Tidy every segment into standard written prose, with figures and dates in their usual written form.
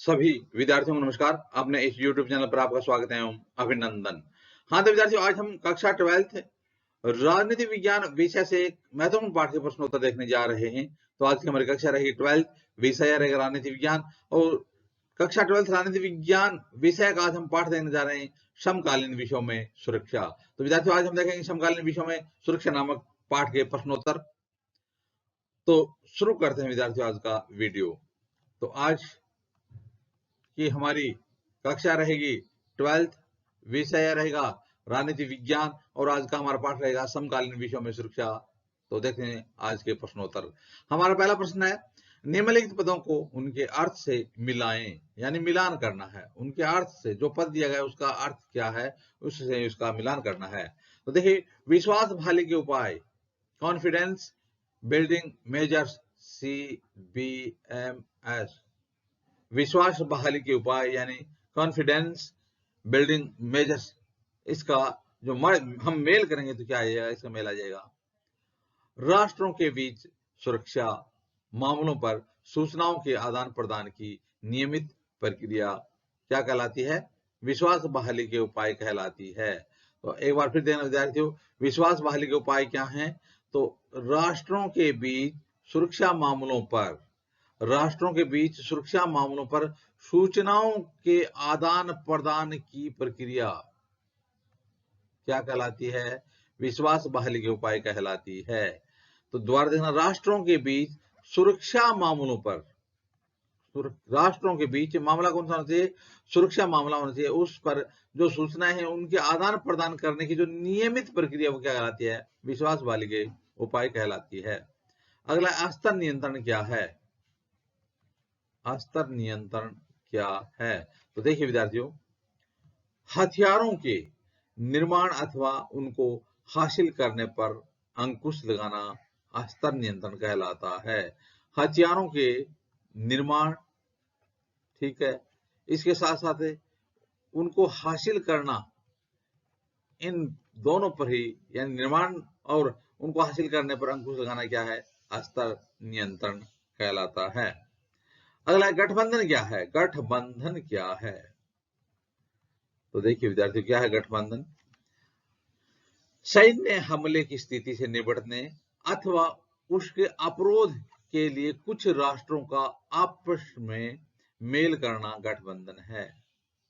सभी विद्यार्थियों को नमस्कार। अपने इस YouTube चैनल पर आपका स्वागत है एवं अभिनंदन। हाँ तो विद्यार्थियों, आज हम कक्षा 12th राजनीति विज्ञान विषय से एक महत्वपूर्ण पाठ के प्रश्नोत्तर देखने जा रहे हैं। तो आज की हमारी कक्षा रहेगी 12th, विषय रहेगा राजनीति विज्ञान। और कक्षा 12th राजनीति विज्ञान विषय का आज हम पाठ देखने जा रहे हैं समकालीन विषयों में सुरक्षा। तो विद्यार्थियों, आज हम देखेंगे समकालीन विषयों में सुरक्षा नामक पाठ के प्रश्नोत्तर। तो शुरू करते हैं विद्यार्थियों आज का वीडियो। तो आज कि हमारी कक्षा रहेगी 12th, विषय रहेगा राजनीति विज्ञान और आज का हमारा पाठ रहेगा समकालीन विषयों में सुरक्षा। तो देखते हैं आज के प्रश्नोत्तर। हमारा पहला प्रश्न है, निम्नलिखित पदों को उनके अर्थ से मिलाएं, यानी मिलान करना है। उनके अर्थ से जो पद दिया गया उसका अर्थ क्या है, उससे उसका मिलान करना है। तो देखिए, विश्वास बहाली के उपाय, कॉन्फिडेंस बिल्डिंग मेजर्स CBMS, विश्वास बहाली के उपाय यानी कॉन्फिडेंस बिल्डिंग मेजर्स, इसका जो हम मेल करेंगे तो क्या आ जाएगा, इसका मेल आ जाएगा राष्ट्रों के बीच सुरक्षा मामलों पर सूचनाओं के आदान प्रदान की नियमित प्रक्रिया क्या कहलाती है, विश्वास बहाली के उपाय कहलाती है। तो एक बार फिर देखना विद्यार्थियों, विश्वास बहाली के उपाय क्या हैं? तो राष्ट्रों के बीच सुरक्षा मामलों पर, राष्ट्रों के बीच सुरक्षा मामलों पर सूचनाओं के आदान प्रदान की प्रक्रिया क्या कहलाती है, विश्वास बहाली के उपाय कहलाती है। तो दोबारा देखना, राष्ट्रों के बीच सुरक्षा मामलों पर, राष्ट्रों के बीच मामला कौन सा होना चाहिए, सुरक्षा मामला होना चाहिए, उस पर जो सूचनाएं हैं उनके आदान प्रदान करने की जो नियमित प्रक्रिया वो क्या कहलाती है, विश्वास बहाली के उपाय कहलाती है। अगला, अस्त्र नियंत्रण क्या है, अस्त्र नियंत्रण क्या है? तो देखिए विद्यार्थियों, हथियारों के निर्माण अथवा उनको हासिल करने पर अंकुश लगाना अस्त्र नियंत्रण कहलाता है। हथियारों के निर्माण, ठीक है, इसके साथ साथ उनको हासिल करना, इन दोनों पर ही, यानी निर्माण और उनको हासिल करने पर अंकुश लगाना क्या है, अस्त्र नियंत्रण कहलाता है। अगला, गठबंधन क्या है, गठबंधन क्या है? तो देखिए विद्यार्थियों, क्या है गठबंधन? सैन्य हमले की स्थिति से निपटने अथवा उसके अवरोध के लिए कुछ राष्ट्रों का आपस में मेल करना गठबंधन है।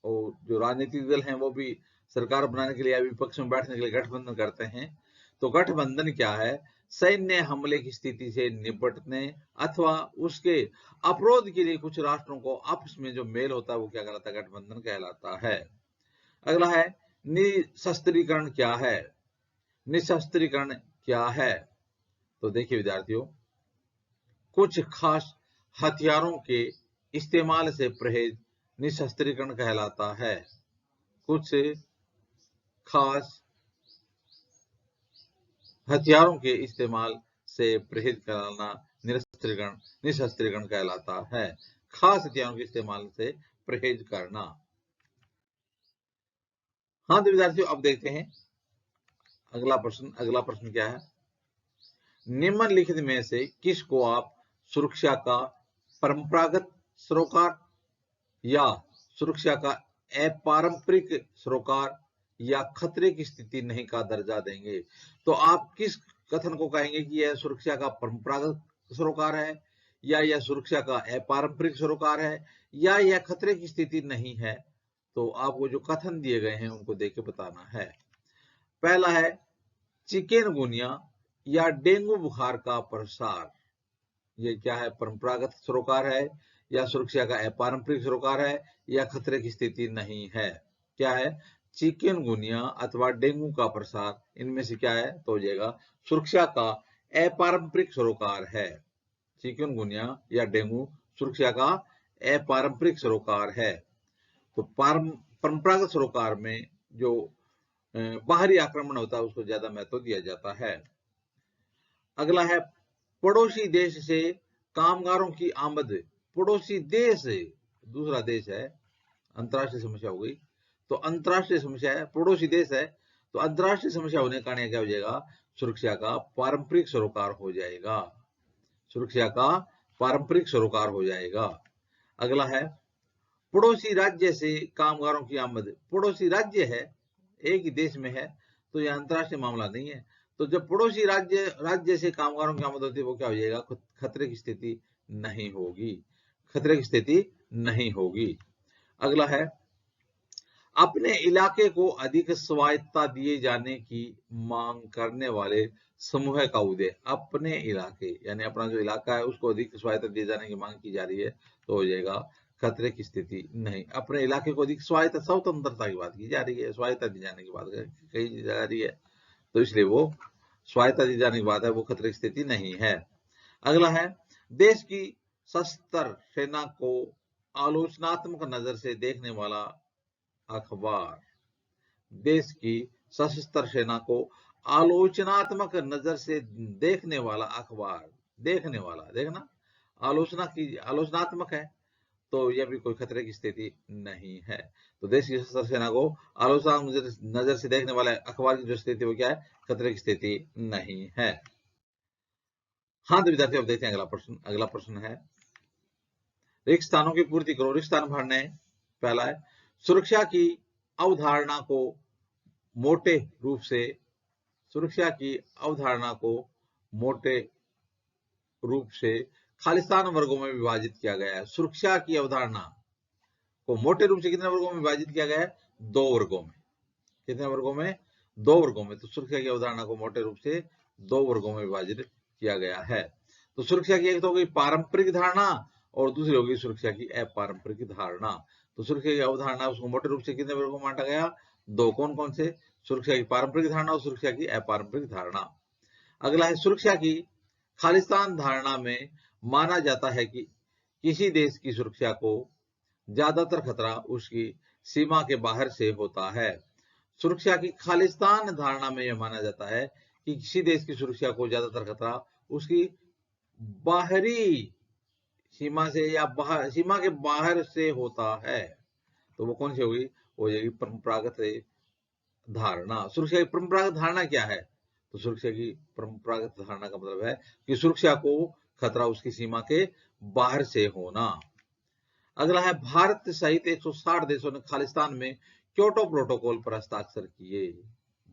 और जो राजनीतिक दल हैं वो भी सरकार बनाने के लिए या विपक्ष में बैठने के लिए गठबंधन करते हैं। तो गठबंधन क्या है? सैन्य हमले की स्थिति से निपटने अथवा उसके अवरोध के लिए कुछ राष्ट्रों को आपस में जो मेल होता है वो क्या कहलाता है, गठबंधन कहलाता है। अगला है, निशस्त्रीकरण क्या है, निशस्त्रीकरण क्या है? तो देखिए विद्यार्थियों, कुछ खास हथियारों के इस्तेमाल से परहेज निशस्त्रीकरण कहलाता है। कुछ खास हथियारों के इस्तेमाल से परहेज करना निशस्त्रीकरण कहलाता है। खास हथियारों के इस्तेमाल से परहेज करना। हाँ तो विद्यार्थियों, अब देखते हैं अगला प्रश्न। अगला प्रश्न क्या है, निम्नलिखित में से किसको आप सुरक्षा का परंपरागत सरोकार या सुरक्षा का अपारंपरिक सरोकार या खतरे की स्थिति नहीं का दर्जा देंगे? तो आप किस कथन को कहेंगे कि यह सुरक्षा का परंपरागत सरोकार है, या यह सुरक्षा का अपारंपरिक सरोकार है, या यह खतरे की स्थिति नहीं है? तो आपको जो कथन दिए गए हैं उनको देख के बताना है। पहला है, चिकनगुनिया या डेंगू बुखार का प्रसार, ये क्या है, परंपरागत सरोकार है या सुरक्षा का अपारंपरिक सरोकार है या खतरे की स्थिति नहीं है? क्या है, चिकनगुनिया अथवा डेंगू का प्रसार, इनमें से क्या है? तो हो जाएगा सुरक्षा का अपारंपरिक सरोकार है। चिकनगुनिया या डेंगू सुरक्षा का अपारंपरिक सरोकार है। तो परंपरागत सरोकार में जो बाहरी आक्रमण होता है उसको ज्यादा महत्व दिया जाता है। अगला है, पड़ोसी देश से कामगारों की आमद, पड़ोसी देश, दूसरा देश है, अंतरराष्ट्रीय समस्या हो गई। तो अंतरराष्ट्रीय समस्या है, पड़ोसी देश है, तो अंतरराष्ट्रीय समस्या होने के कारण क्या हो जाएगा, सुरक्षा का पारंपरिक सरोकार हो जाएगा। सुरक्षा का पारंपरिक सरोकार हो जाएगा। अगला है, पड़ोसी राज्य से कामगारों की आमद, पड़ोसी राज्य है, एक ही देश में है, तो यह अंतरराष्ट्रीय मामला नहीं है। तो जब पड़ोसी राज्य से कामगारों की आमद होती है, वो क्या हो जाएगा, खतरे की स्थिति नहीं होगी, खतरे की स्थिति नहीं होगी। अगला है, अपने इलाके को अधिक स्वायत्तता दिए जाने की मांग करने वाले समूह का उदय। अपने इलाके यानी अपना जो इलाका है उसको अधिक स्वायत्तता दिए जाने की मांग की जा रही है, तो हो जाएगा खतरे की स्थिति नहीं। अपने इलाके को अधिक स्वायत्त स्वतंत्रता की बात की जा रही है, स्वायत्तता दिए जाने की बात कही जा रही है, तो इसलिए वो स्वायत्तता दिए जाने की बात है, वो खतरे की स्थिति नहीं है। अगला है, देश की सशस्त्र सेना को आलोचनात्मक नजर से देखने वाला अखबार। देश की सशस्त्र सेना को आलोचनात्मक नजर से देखने वाला अखबार, देखने वाला, देखना आलोचनात्मक है, तो यह भी कोई खतरे की स्थिति नहीं है। तो देश की सशस्त्र सेना को आलोचनात्मक नजर से देखने वाले अखबार की जो स्थिति वो क्या है, खतरे की स्थिति नहीं है। हाँ तो विद्यार्थी, अब देखते हैं अगला प्रश्न। अगला प्रश्न है, रिक्त स्थानों की पूर्ति करो। रिक्त स्थान भरने। पहला है, सुरक्षा की अवधारणा को मोटे रूप से, सुरक्षा की अवधारणा को मोटे रूप से खालिस्तान वर्गों में विभाजित किया गया है। सुरक्षा की अवधारणा को मोटे रूप से कितने वर्गों में विभाजित किया गया है, 2 वर्गों में। कितने वर्गों में, 2 वर्गों में। तो सुरक्षा की अवधारणा को मोटे रूप से 2 वर्गों में विभाजित किया गया है। तो सुरक्षा की एक तो हो गई पारंपरिक धारणा और दूसरी होगी सुरक्षा की अपारंपरिक धारणा। तो सुरक्षा की अवधारणा उसको मोटे रूप से कितने वर्गों में बांटा गया, 2। कौन कौन से, सुरक्षा की पारंपरिक धारणा और सुरक्षा की अपारंपरिक धारणा। अगला है, सुरक्षा की खालिस्तान धारणा में माना जाता है कि किसी देश की सुरक्षा को ज्यादातर खतरा उसकी सीमा के बाहर से होता है। सुरक्षा की खालिस्तान धारणा में यह माना जाता है कि किसी देश की सुरक्षा को ज्यादातर खतरा उसकी बाहरी सीमा से या सीमा के बाहर से होता है। तो वो कौन सी होगी, हो जाएगी परंपरागत धारणा। सुरक्षा की परंपरागत धारणा क्या है, तो सुरक्षा की परंपरागत धारणा का मतलब है कि सुरक्षा को खतरा उसकी सीमा के बाहर से होना। अगला है, भारत सहित 160 देशों ने खालिस्तान में क्योटो प्रोटोकॉल पर हस्ताक्षर किए।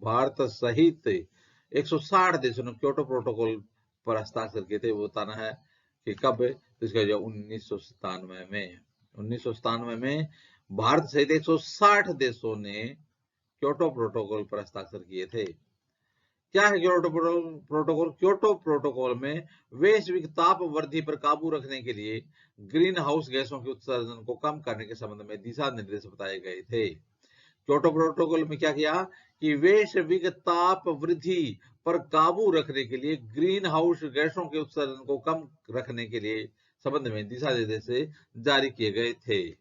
भारत सहित 160 देशों ने क्योटो प्रोटोकॉल पर हस्ताक्षर किए थे। वो बताना है कि कब, तो इसका जो 1997 में, 1997 में भारत सहित 160 देशों ने क्योटो प्रोटोकॉल पर हस्ताक्षर किए थे। क्या है क्योटो प्रोटोकॉल? क्योटो प्रोटोकॉल में वैश्विक ताप वृद्धि पर काबू रखने के लिए ग्रीन हाउस गैसों के उत्सर्जन को कम करने के संबंध में दिशा निर्देश बताए गए थे। क्योटो प्रोटोकॉल में क्या किया कि वैश्विक ताप वृद्धि पर काबू रखने के लिए ग्रीन हाउस गैसों के उत्सर्जन को कम रखने के लिए संबंध में दिशा निर्देश जारी किए गए थे।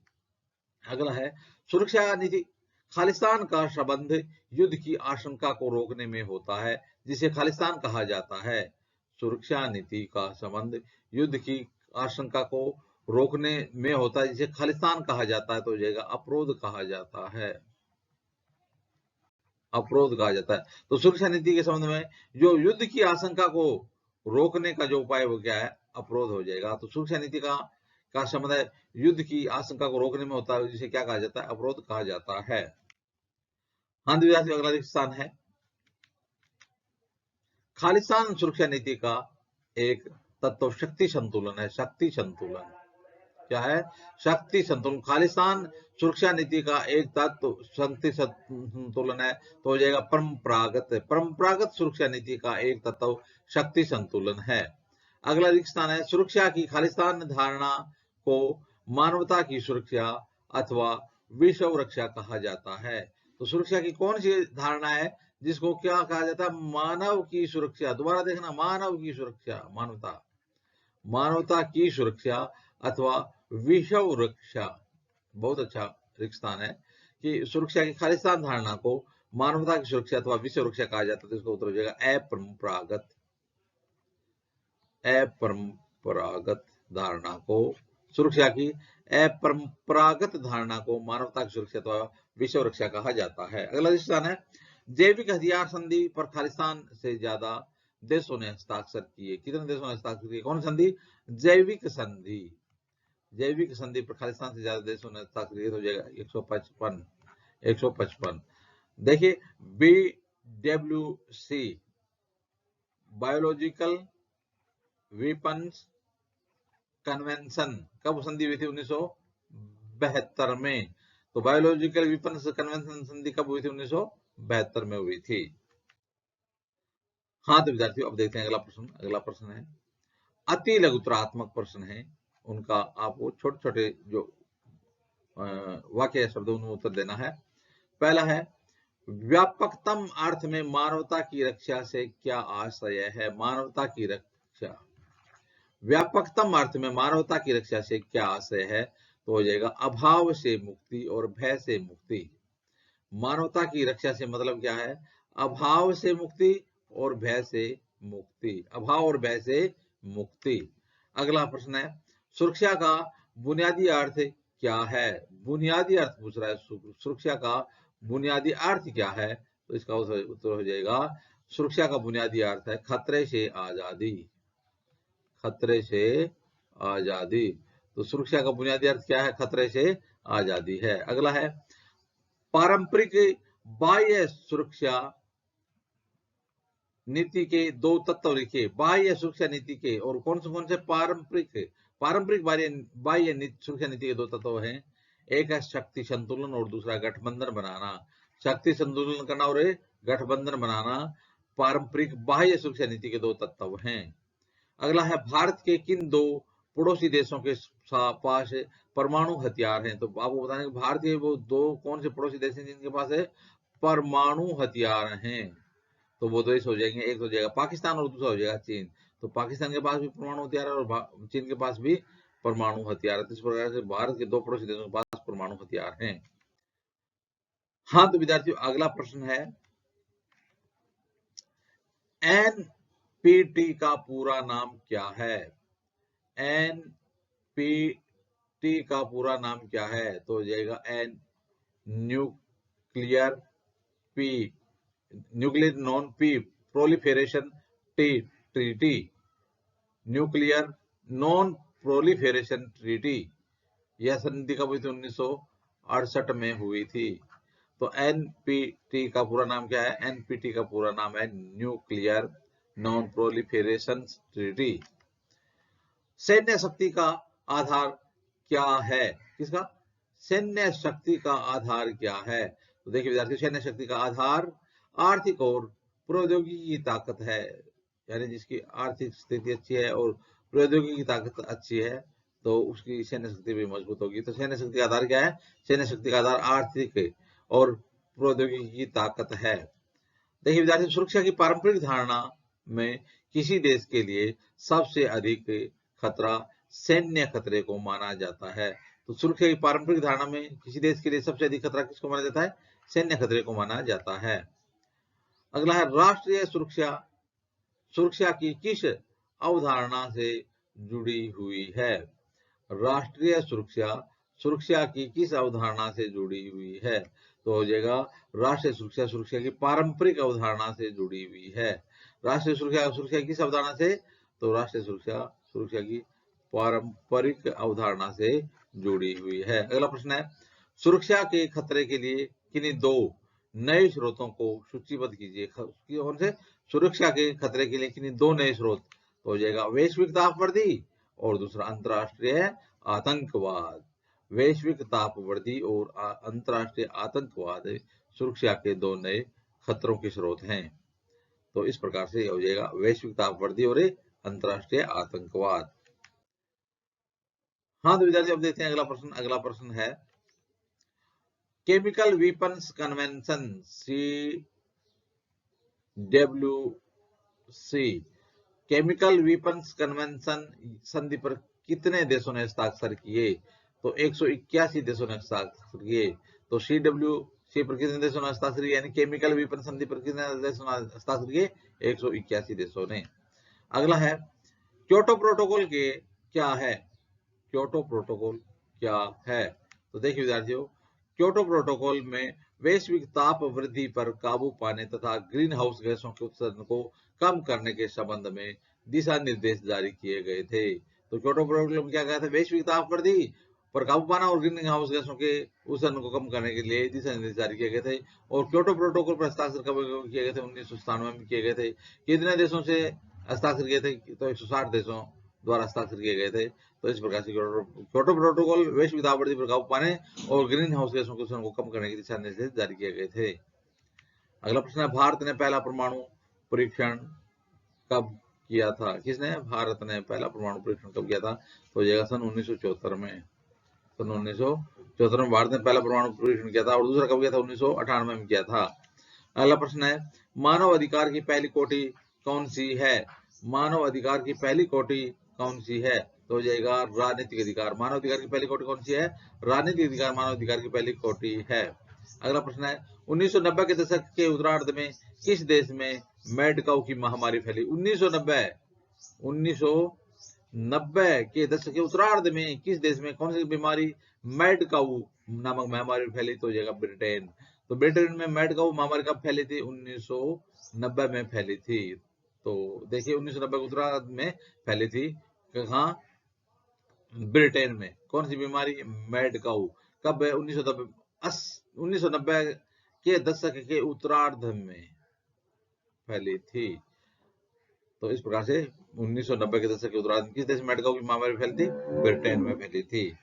अगला है, सुरक्षा नीति। खालिस्तान का संबंध युद्ध की आशंका को रोकने में होता है, जिसे खालिस्तान कहा जाता है। सुरक्षा नीति का संबंध युद्ध की आशंका को रोकने में होता है, जिसे खालिस्तान कहा जाता है, तो हो जाएगा अपरोध कहा जाता है, अपरोध कहा जाता है। तो सुरक्षा नीति के संबंध में जो युद्ध की आशंका को रोकने का जो उपाय वो क्या है, अपरोध हो जाएगा। तो सुरक्षा नीति का संबंध है युद्ध की आशंका को रोकने में होता है, जिसे क्या कहा जाता है, अपरोध कहा जाता है। हाँ विद्यार्थी, अगला स्थान है, खालिस्तान सुरक्षा नीति का एक तत्व शक्ति संतुलन है। शक्ति संतुलन क्या है, शक्ति संतुलन। खालिस्तान सुरक्षा नीति का एक तत्व शक्ति संतुलन है, तो हो जाएगा परंपरागत सुरक्षा नीति का एक तत्व शक्ति संतुलन है। अगला स्थान है, सुरक्षा की खालिस्तान धारणा को मानवता की सुरक्षा अथवा विश्व रक्षा कहा जाता है। तो सुरक्षा की कौन सी धारणा है जिसको क्या कहा जाता है, मानव की सुरक्षा। दोबारा देखना, मानव की सुरक्षा, मानवता की सुरक्षा अथवा विश्व रक्षा। बहुत अच्छा रिक्त स्थान है कि सुरक्षा की खालिस्तान धारणा को मानवता की सुरक्षा अथवा विश्व रक्षा कहा जाता है, तो इसका उत्तर हो जाएगा अपरंपरागत धारणा को, सुरक्षा की अपरंपरागत धारणा को मानवता की सुरक्षा अथवा विश्व रक्षा कहा जाता है। अगला स्थान है, जैविक हथियार संधि पर खालिस्तान से ज्यादा देशों ने हस्ताक्षर किए। कितने देशों ने हस्ताक्षर किए? कौन संधि? जैविक संधि। जैविक संधि पर खालिस्तान से ज्यादा देशों ने हस्ताक्षर किए, तो हो जाएगा 155। देखिए BWC बायोलॉजिकल वेपन्स कन्वेंशन कब संधि हुई थी? 1972 में। तो बायोलॉजिकल वेपन्स कन्वेंशन संधि कब हुई थी? 1972 में हुई थी। हाँ तो विद्यार्थियों अब देखते हैं अगला प्रश्न। अगला प्रश्न है अति लघुतरात्मक प्रश्न है, उनका आपको छोटे छोटे जो वाक्य या शब्द उनमें उत्तर देना है। पहला है व्यापकतम अर्थ में मानवता की रक्षा से क्या आशय है? मानवता की रक्षा, व्यापकतम अर्थ में मानवता की रक्षा से क्या आशय है? तो हो जाएगा अभाव से मुक्ति और भय से मुक्ति। मानवता की रक्षा से मतलब क्या है? अभाव से मुक्ति और भय से मुक्ति, अभाव और भय से मुक्ति। अगला प्रश्न है सुरक्षा का बुनियादी अर्थ क्या है? बुनियादी अर्थ पूछ रहा है, सुरक्षा का बुनियादी अर्थ क्या है? तो इसका उत्तर हो जाएगा सुरक्षा का बुनियादी अर्थ है खतरे से आजादी, खतरे से आजादी। तो सुरक्षा का बुनियादी अर्थ क्या है? खतरे से आजादी है। अगला है पारंपरिक बाह्य सुरक्षा नीति के दो तत्व लिखिए। बाह्य सुरक्षा नीति के और कौन से पारंपरिक बाह्य सुरक्षा नीति के दो तत्व हैं। एक है शक्ति संतुलन और दूसरा गठबंधन बनाना। शक्ति संतुलन करना और गठबंधन बनाना पारंपरिक बाह्य सुरक्षा नीति के दो तत्व हैं। अगला है भारत के किन दो पड़ोसी देशों के पास परमाणु हथियार हैं? तो आपको बताना कि भारत के वो दो कौन से पड़ोसी देश हैं जिनके पास परमाणु हथियार हैं? तो वो देश हो जाएंगे, एक हो जाएगा पाकिस्तान और दूसरा हो जाएगा चीन। तो पाकिस्तान के पास भी परमाणु हथियार है और चीन के पास भी परमाणु हथियार है। तो इस प्रकार से भारत के दो पड़ोसी देशों के पास परमाणु हथियार हैं। हाँ तो विद्यार्थियों अगला प्रश्न है एनपीटी का पूरा नाम क्या है? एनपीटी का पूरा नाम क्या है? तो हो जाएगा an nuclear non proliferation treaty, nuclear non proliferation treaty. यह संधि कब हुई थी? 1968 में हुई थी। तो एनपीटी का पूरा नाम क्या है? एनपीटी का पूरा नाम है न्यूक्लियर नॉन प्रोलिफेरेशन ट्रीटी। सैन्य शक्ति का आधार क्या है? किसका? सैन्य शक्ति का आधार क्या है? तो देखिए विद्यार्थियों सैन्य शक्ति का आधार आर्थिक और प्रौद्योगिकी की ताकत है, यानी जिसकी आर्थिक स्थिति अच्छी है और प्रौद्योगिकी की ताकत अच्छी है तो उसकी सैन्य शक्ति भी मजबूत होगी। तो सैन्य शक्ति का आधार क्या है? सैन्य शक्ति का आधार आर्थिक और प्रौद्योगिकी की ताकत है। देखिए विद्यार्थी सुरक्षा की पारंपरिक धारणा में किसी देश के लिए सबसे अधिक खतरा सैन्य खतरे को माना जाता है। तो सुरक्षा की पारंपरिक धारणा में किसी देश के लिए सबसे अधिक खतरा किसको माना जाता है? सैन्य खतरे को माना जाता है। अगला है राष्ट्रीय सुरक्षा, सुरक्षा की किस अवधारणा से जुड़ी हुई है? राष्ट्रीय सुरक्षा, सुरक्षा की किस अवधारणा से जुड़ी हुई है? तो हो जाएगा राष्ट्रीय सुरक्षा, सुरक्षा की पारंपरिक अवधारणा से जुड़ी हुई है। राष्ट्रीय सुरक्षा, सुरक्षा किस अवधारणा से? तो राष्ट्रीय सुरक्षा, सुरक्षा की पारंपरिक अवधारणा से जुड़ी हुई है। अगला प्रश्न है सुरक्षा के खतरे के लिए किन्हीं दो नए स्रोतों को सूचीबद्ध कीजिए। कौन से? सुरक्षा के खतरे के लिए किन्हीं दो नए स्रोत। तो हो जाएगा वैश्विक तापवृद्धि और दूसरा अंतरराष्ट्रीय आतंकवाद। वैश्विक तापवृद्धि और अंतरराष्ट्रीय आतंकवाद सुरक्षा के दो नए खतरों के स्रोत हैं। तो इस प्रकार से हो जाएगा वैश्विक तापवृद्धि और अंतरराष्ट्रीय आतंकवाद। हाँ तो विद्यार्थी अब देखते हैं अगला प्रश्न। अगला प्रश्न है chemical weapons convention CWC, chemical weapons convention संधि पर कितने देशों ने हस्ताक्षर किए? तो 181 देशों ने हस्ताक्षर किए। तो CWC पर कितने देशों ने हस्ताक्षर किए, यानी केमिकल वेपन संधि पर कितने देशों ने हस्ताक्षर किए? 181 देशों ने। अगला है क्योटो प्रोटोकॉल के क्या है? क्योटो प्रोटोकॉल क्या है? तो देखिए विद्यार्थियों क्योटो प्रोटोकॉल में वैश्विक ताप वृद्धि पर काबू पाने तथा ग्रीन हाउस गैसों के उत्सर्जन को कम करने के संबंध में दिशा निर्देश जारी किए गए थे। तो क्योटो प्रोटोकॉल में क्या कहा था, वैश्विक ताप कर दी पर काबू पाना और ग्रीन हाउस गैसों के उत्सर्जन को कम करने के लिए दिशा निर्देश जारी किए गए थे। और क्योटो प्रोटोकॉल पर हस्ताक्षर कब किए गए थे, 1997 में किए गए थे। कितने देशों से हस्ताक्षर किए थे, तो 160 देशों द्वारा हस्ताक्षर किए गए थे। तो इस प्रकार से क्योटो प्रोटोकॉल वैश्विक ताप वृद्धि पर काबू पाने और ग्रीन हाउस गैसों के उत्सर्जन को कम करने के दिशा निर्देश जारी किए गए थे। अगला प्रश्न है, भारत ने पहला परमाणु परीक्षण कब किया था? किसने? भारत ने पहला परमाणु परीक्षण कब किया था? तो यह सन 1974 में। सन 1974 में भारत ने पहला परमाणु परीक्षण किया था। और दूसरा कब किया था? 1998 में किया था। अगला प्रश्न है, मानव अधिकार की पहली कोटि कौन सी है? मानव अधिकार की पहली कोटि कौन सी है? तो हो जाएगा राजनीतिक अधिकार। मानव अधिकार की पहली कोटि कौन सी है? राजनीतिक अधिकार मानव अधिकार की पहली कोटि है। अगला प्रश्न है, 1990 के दशक के उत्तरार्ध में किस देश में मैड काऊ की महामारी फैली? 1990 के दशक के उत्तरार्ध में किस देश में कौन सी बीमारी मैड काऊ नामक महामारी फैली? तो हो जाएगा ब्रिटेन। तो ब्रिटेन में मैड काऊ महामारी कब फैली थी? 1990 में फैली थी। तो देखिए 1990 के उत्तरार्ध में फैली थी। कहाँ? ब्रिटेन में। कौन सी बीमारी? मैड काऊ। कब है? 1990 के दशक के उत्तरार्ध में फैली थी। तो इस प्रकार से 1990 के दशक के उत्तरार्ध में किस देश में मैड काऊ की महामारी फैली थी? ब्रिटेन में फैली थी।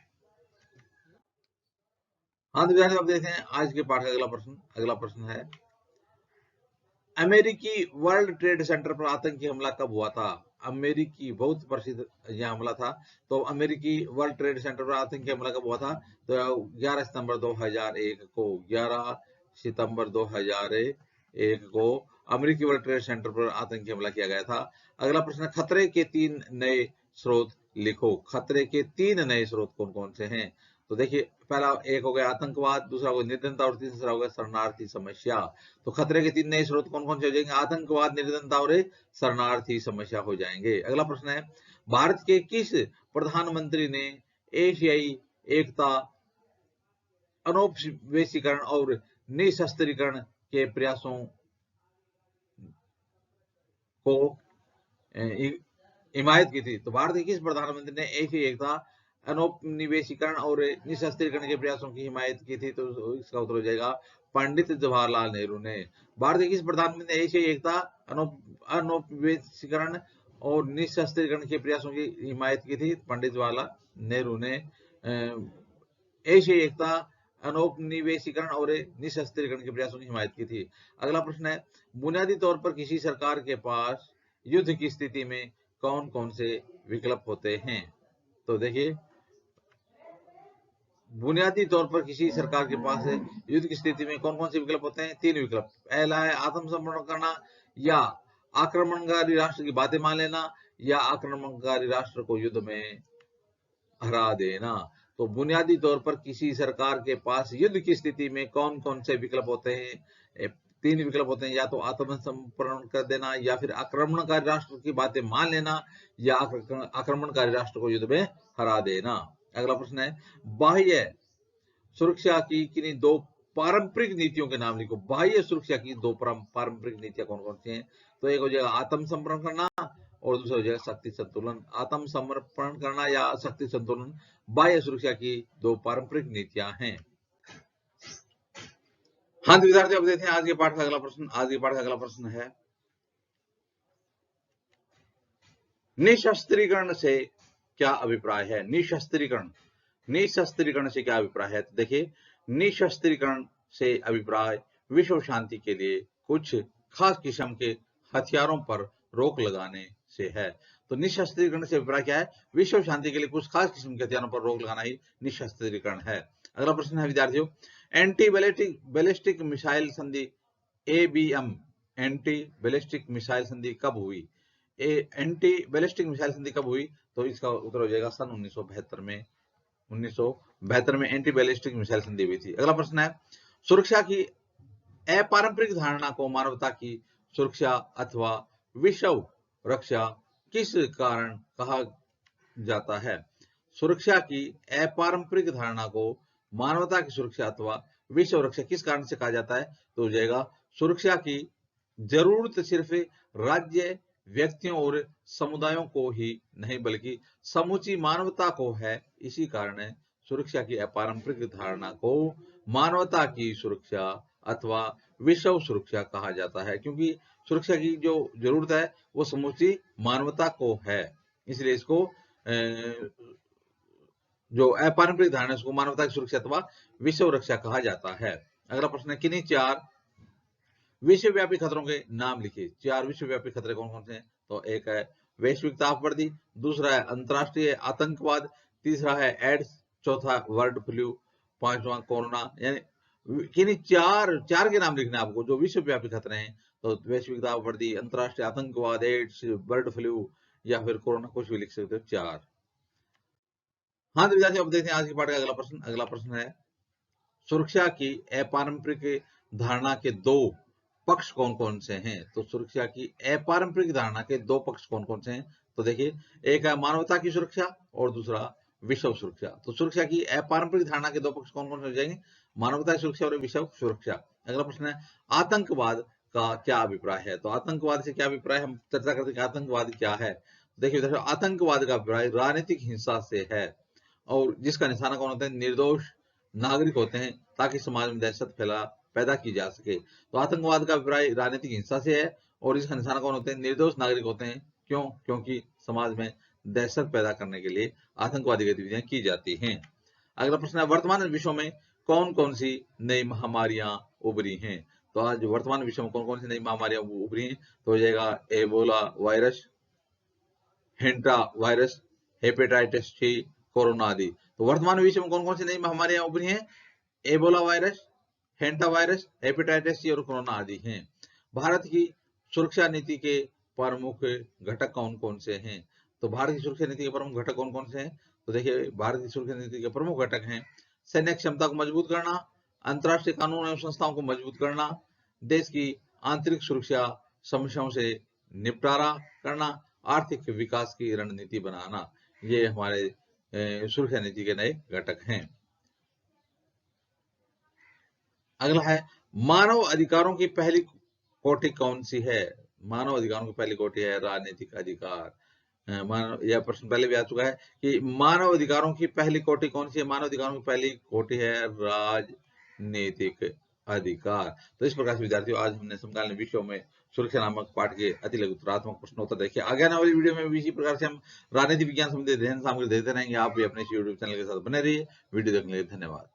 हाँ तो विद्यार्थी, अब देखते हैं आज के पाठ का अगला प्रश्न। अगला प्रश्न है, अमेरिकी वर्ल्ड ट्रेड सेंटर पर आतंकी हमला कब हुआ था? अमेरिकी बहुत प्रसिद्ध यह हमला था। तो अमेरिकी वर्ल्ड ट्रेड सेंटर पर आतंकी हमला कब हुआ था? तो 11 सितंबर 2001 को। 11 सितंबर 2001 को अमेरिकी वर्ल्ड ट्रेड सेंटर पर आतंकी हमला किया गया था। अगला प्रश्न, खतरे के 3 नए स्रोत लिखो। खतरे के 3 नए स्रोत कौन कौन से हैं? तो देखिए, पहला एक हो गया आतंकवाद, दूसरा हो गया निर्धनता और तीसरा हो गया शरणार्थी समस्या। तो खतरे के 3 नए स्रोत कौन कौन से हो जाएंगे? आतंकवाद, निर्धनता और शरणार्थी समस्या हो जाएंगे। अगला प्रश्न है, भारत के किस प्रधानमंत्री ने एशियाई एकता, अनौपवेशीकरण और निशस्त्रीकरण के प्रयासों को हिमायत की थी? तो भारत के किस प्रधानमंत्री ने एशियाई एकता, अनौपनिवेशीकरण और निशस्त्रीकरण के प्रयासों की हिमायत की थी? तो इसका उत्तर हो जाएगा पंडित जवाहरलाल नेहरू ने। भारत के किस प्रधानमंत्री ने एशियाई एकता, अनौपनिवेशीकरण और निशस्त्रीकरण के प्रयासों की हिमायत की थी? पंडित जवाहरलाल नेहरू ने एशियाई एकता, अनौपनिवेशीकरण और निशस्त्रीकरण के प्रयासों की हिमायत की थी। अगला प्रश्न है, बुनियादी तौर पर किसी सरकार के पास युद्ध की स्थिति में कौन कौन से विकल्प होते हैं? तो देखिए, बुनियादी तौर पर किसी सरकार के पास युद्ध की स्थिति में कौन कौन से विकल्प होते हैं? 3 विकल्प। पहला है आत्मसमर्पण करना, या आक्रमणकारी राष्ट्र की बातें मान लेना, या आक्रमणकारी राष्ट्र को युद्ध में हरा देना। तो बुनियादी तौर पर किसी सरकार के पास युद्ध की स्थिति में कौन कौन से विकल्प होते हैं? 3 विकल्प होते हैं, या तो आत्मसमर्पण कर देना, या फिर आक्रमणकारी राष्ट्र की बातें मान लेना, या आक्रमणकारी राष्ट्र को युद्ध में हरा देना। अगला प्रश्न है, बाह्य सुरक्षा की किन्हीं 2 पारंपरिक नीतियों के नाम लिखो। बाह्य सुरक्षा की 2 पारंपरिक नीतियां कौन कौन सी हैं? तो एक हो जाएगा आत्मसमर्पण करना और दूसरा हो जाएगा शक्ति संतुलन। आत्मसमर्पण करना या शक्ति संतुलन बाह्य सुरक्षा की 2 पारंपरिक नीतियां हैं। हाँ तो विद्यार्थी, अब देखते हैं आज के पाठ का अगला प्रश्न। आज के पाठ का अगला प्रश्न है, निशस्त्रीकरण से क्या अभिप्राय है? निशस्त्रीकरण से क्या अभिप्राय है? तो देखिए, निशस्त्रीकरण से अभिप्राय विश्व शांति के लिए कुछ खास किस्म के हथियारों पर रोक लगाने से है। तो निशस्त्रीकरण से अभिप्राय क्या है? विश्व शांति के लिए कुछ खास किस्म के हथियारों पर रोक लगाना ही निशस्त्रीकरण है। अगला प्रश्न है विद्यार्थियों, एंटी बैलिस्टिक मिसाइल संधि ABM, एंटी बैलिस्टिक मिसाइल संधि कब हुई? एंटी बैलिस्टिक मिसाइल संधि कब हुई? तो इसका उत्तर हो जाएगा सन 1972 में। 1972 में एंटी बैलिस्टिक मिसाइल संधि हुई थी। अगला प्रश्न है, सुरक्षा की अपारंपरिक धारणा को मानवता की सुरक्षा अथवा विश्व रक्षा किस कारण कहा जाता है? सुरक्षा की अपारंपरिक धारणा को मानवता की सुरक्षा अथवा विश्व रक्षा किस कारण से कहा जाता है? तो हो जाएगा, सुरक्षा की जरूरत सिर्फ राज्य व्यक्तियों और समुदायों को ही नहीं बल्कि समूची मानवता को है। इसी कारण सुरक्षा की अपारंपरिक धारणा को मानवता की सुरक्षा अथवा विश्व सुरक्षा कहा जाता है, क्योंकि सुरक्षा की जो जरूरत है वो समूची मानवता को है, इसलिए इसको जो अपारंपरिक धारणा है उसको मानवता की सुरक्षा अथवा विश्व रक्षा कहा जाता है। अगला प्रश्न है, किन्हीं 4 विश्वव्यापी खतरों के नाम लिखिए। 4 विश्वव्यापी खतरे कौन कौन से हैं? तो एक है वैश्विक तापवृद्धि, दूसरा है अंतरराष्ट्रीय आतंकवाद, तीसरा है एड्स, चौथा बर्ड फ्लू, पांचवा कोरोना। यानी किन्हीं चार के नाम लिखने आपको जो विश्वव्यापी खतरे हैं। तो वैश्विक तापवृद्धि, अंतरराष्ट्रीय आतंकवाद, एड्स, बर्ड फ्लू या फिर कोरोना, कुछ भी लिख सकते हो 4। हाँ तो विद्यार्थी, अब देखते हैं आज के पाठ का अगला प्रश्न। अगला प्रश्न है, सुरक्षा की अपारंपरिक धारणा के 2 पक्ष कौन कौन से हैं? तो सुरक्षा की अपारंपरिक धारणा के 2 पक्ष कौन कौन से हैं? तो देखिए, एक है मानवता की सुरक्षा और दूसरा विश्व सुरक्षा। तो सुरक्षा की अपारंपरिक धारणा के 2 पक्ष कौन कौन से हो जाएंगे? मानवता की सुरक्षा और विश्व सुरक्षा। अगला प्रश्न है, आतंकवाद का क्या अभिप्राय है? तो आतंकवाद से क्या अभिप्राय, हम चर्चा करते हैं कि आतंकवाद क्या है। देखिए, आतंकवाद का अभिप्राय राजनीतिक हिंसा से है और जिसका निशाना कौन होता है? निर्दोष नागरिक होते हैं, ताकि समाज में दहशत पैदा की जा सके। तो आतंकवाद का अभिप्राय राजनीतिक हिंसा से है और इसका निशाना कौन होते हैं? निर्दोष नागरिक होते हैं। क्यों? क्योंकि समाज में दहशत पैदा करने के लिए आतंकवादी गतिविधियां की जाती हैं। अगला प्रश्न है, वर्तमान विश्व में कौन कौन सी नई महामारियां उभरी हैं? तो आज वर्तमान विश्व में कौन कौन सी नई महामारियां उभरी हैं? तो हो जाएगा Ebola virus, hanta virus, hepatitis C, corona आदि। तो वर्तमान विश्व में कौन कौन सी नई महामारियां उभरी हैं? Ebola virus, hanta virus, hepatitis C और कोरोना आदि हैं। भारत की सुरक्षा नीति के प्रमुख घटक कौन कौन से हैं? तो भारत की सुरक्षा नीति के प्रमुख घटक कौन कौन से हैं? तो देखिए, भारत की सुरक्षा नीति के प्रमुख घटक हैं सैन्य क्षमता को मजबूत करना, अंतर्राष्ट्रीय कानून एवं संस्थाओं को मजबूत करना, देश की आंतरिक सुरक्षा समस्याओं से निपटारा करना, आर्थिक विकास की रणनीति बनाना। ये हमारे सुरक्षा नीति के नए घटक हैं। अगला है, मानव अधिकारों की पहली कोटि कौन सी है? मानव अधिकारों की पहली कोटि है राजनीतिक अधिकार। मानव, यह प्रश्न पहले भी आ चुका है कि मानव अधिकारों की पहली कोटि कौन सी है? मानव अधिकारों की पहली कोटि है राजनीतिक अधिकार। तो इस प्रकार से विद्यार्थियों, आज हमने समकालीन विश्व में सुरक्षा नामक पाठ के अति लघु उत्तरात्मक प्रश्नोत्तर देखे। आगे आने वाली वीडियो में भी इसी प्रकार से हम राजनीति विज्ञान संबंधित अध्ययन सामग्री देते रहेंगे। आप भी अपने यूट्यूब चैनल के साथ बने रहिए। वीडियो देखने के लिए धन्यवाद।